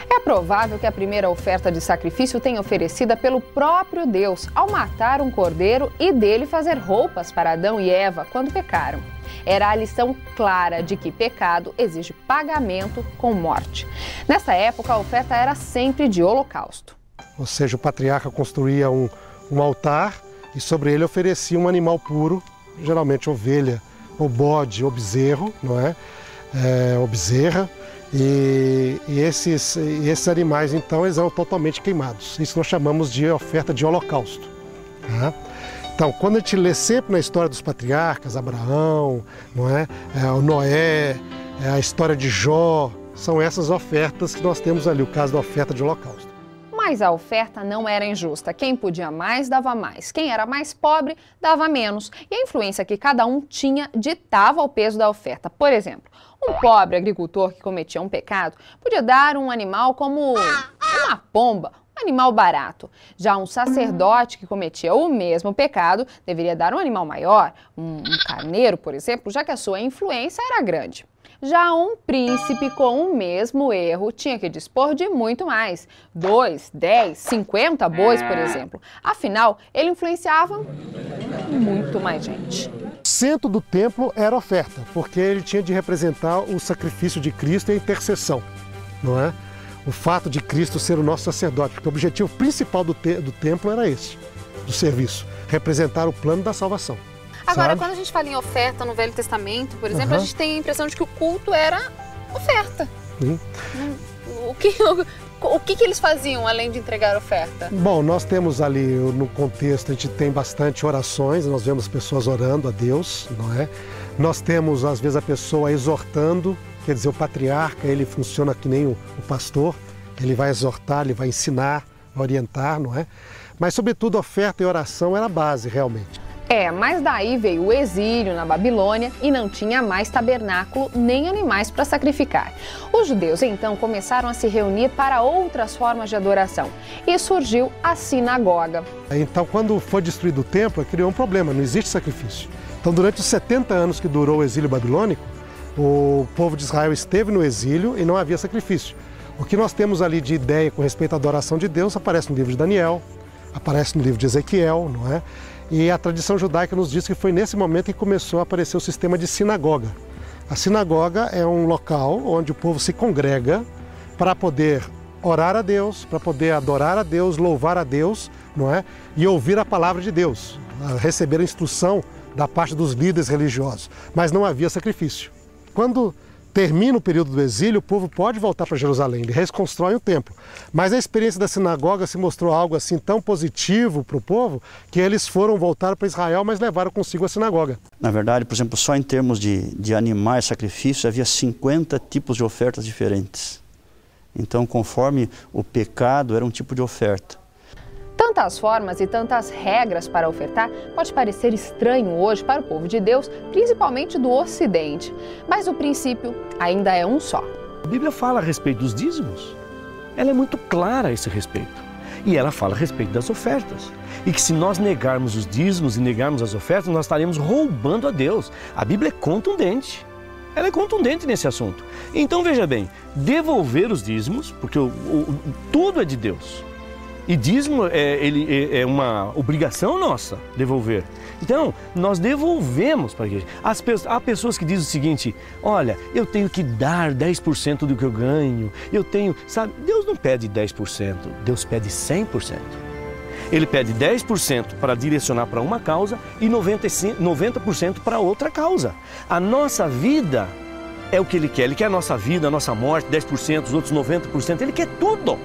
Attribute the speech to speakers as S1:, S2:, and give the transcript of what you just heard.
S1: É provável que a primeira oferta de sacrifício tenha oferecida pelo próprio Deus ao matar um cordeiro e dele fazer roupas para Adão e Eva quando pecaram. Era a lição clara de que pecado exige pagamento com morte. Nessa época, a oferta era sempre de holocausto.
S2: Ou seja, o patriarca construía um altar e sobre ele oferecia um animal puro, geralmente ovelha, ou bode, ou bezerro, não é? Ou bezerra. E esses animais, então, eles eram totalmente queimados. Isso nós chamamos de oferta de holocausto. Tá? Então, quando a gente lê sempre na história dos patriarcas, Abraão, não é? O Noé, a história de Jó, são essas ofertas que nós temos ali, o caso da oferta de holocausto.
S1: Mas a oferta não era injusta. Quem podia mais, dava mais. Quem era mais pobre, dava menos. E a influência que cada um tinha ditava o peso da oferta. Por exemplo, um pobre agricultor que cometia um pecado podia dar um animal como uma pomba, um animal barato. Já um sacerdote que cometia o mesmo pecado deveria dar um animal maior, um carneiro, por exemplo, já que a sua influência era grande. Já um príncipe com o mesmo erro tinha que dispor de muito mais, 2, 10, 50 bois, por exemplo. Afinal, ele influenciava muito mais gente.
S2: O centro do templo era a oferta, porque ele tinha de representar o sacrifício de Cristo e a intercessão, não é? O fato de Cristo ser o nosso sacerdote, porque o objetivo principal do templo era esse, do serviço, representar o plano da salvação.
S3: Agora,
S2: sabe?
S3: quando a gente fala em oferta no Velho Testamento, por exemplo, a gente tem a impressão de que o culto era oferta. O que eles faziam além de entregar oferta?
S2: Bom, nós temos ali no contexto, a gente tem bastante orações, nós vemos pessoas orando a Deus, não é? Nós temos, às vezes, a pessoa exortando, quer dizer, o patriarca, ele funciona que nem o pastor, ele vai exortar, ele vai ensinar, orientar, não é? Mas, sobretudo, oferta e oração era a base, realmente.
S1: Mas daí veio o exílio na Babilônia e não tinha mais tabernáculo nem animais para sacrificar. Os judeus então começaram a se reunir para outras formas de adoração e surgiu a sinagoga.
S2: Então, quando foi destruído o templo, criou um problema, não existe sacrifício. Então, durante os 70 anos que durou o exílio babilônico, o povo de Israel esteve no exílio e não havia sacrifício. O que nós temos ali de ideia com respeito à adoração de Deus aparece no livro de Daniel, aparece no livro de Ezequiel, não é? E a tradição judaica nos diz que foi nesse momento que começou a aparecer o sistema de sinagoga. A sinagoga é um local onde o povo se congrega para poder orar a Deus, para poder adorar a Deus, louvar a Deus, não é? E ouvir a palavra de Deus, receber a instrução da parte dos líderes religiosos. Mas não havia sacrifício. Quando termina o período do exílio, o povo pode voltar para Jerusalém, ele reconstrói o templo. Mas a experiência da sinagoga se mostrou algo assim tão positivo para o povo, que eles voltaram para Israel, mas levaram consigo a sinagoga.
S4: Na verdade, por exemplo, só em termos de animais, sacrifícios, havia 50 tipos de ofertas diferentes. Então, conforme o pecado, era um tipo de oferta.
S1: Tantas formas e tantas regras para ofertar pode parecer estranho hoje para o povo de Deus, principalmente do Ocidente. Mas o princípio ainda é um só.
S5: A Bíblia fala a respeito dos dízimos. Ela é muito clara a esse respeito. E ela fala a respeito das ofertas. E que se nós negarmos os dízimos e negarmos as ofertas, nós estaremos roubando a Deus. A Bíblia é contundente. Ela é contundente nesse assunto. Então, veja bem, devolver os dízimos, porque tudo é de Deus. E dízimo é uma obrigação nossa devolver. Então, nós devolvemos para a igreja. Há pessoas que dizem o seguinte: olha, eu tenho que dar 10% do que eu ganho. Sabe, Deus não pede 10%, Deus pede 100%. Ele pede 10% para direcionar para uma causa e 90% para outra causa. A nossa vida é o que Ele quer. Ele quer a nossa vida, a nossa morte, 10%, os outros 90%. Ele quer tudo.